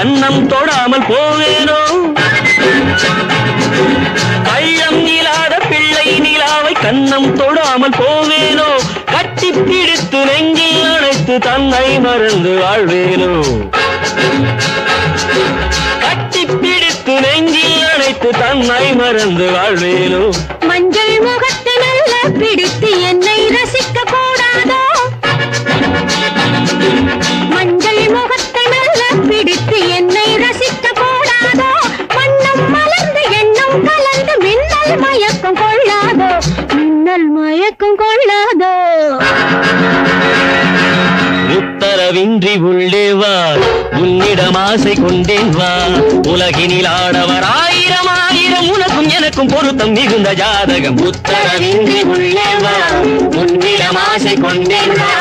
கன்னம் தொடாமல் போவேனோ கள்ளம் இல்லாத பிள்ளை நிலாவை கன்னம் தொடாமல் போவேனோ கட்டி பிடித்து நெஞ்சில் அழைத்து தன்னை மறந்து வாழ்வேனோ கட்டி பிடித்து நெஞ்சில் அழைத்து தன்னை மறந்து வாழ்வேனோ மஞ்சள் முகத்தை நல்ல பிடித்து என்னை ரசிக்க கூடாதோ மஞ்சள் முகத்தை நல்ல பிடித்து என்னை ரசிக்க கூடாதோ மன்னம் மலர்ந்து எண்ணம் கலந்து மின்னல் மயக்கம் கொள்ளாதோ மின்னல் மயக்கம் கொள்ளாதோ உத்தரவின்றி உள்ளே வா உன்னிடம் ஆசை கொண்டேன் வா உலகினில் ஆடவர் ஆயிரம் ஆயிரம் உனக்கும் எனக்கும் பொருத்தம் மிகுந்த ஜாதகம் உத்தரவின்றி உள்ளே வா உன்னிடம் ஆசை கொண்டேன் வா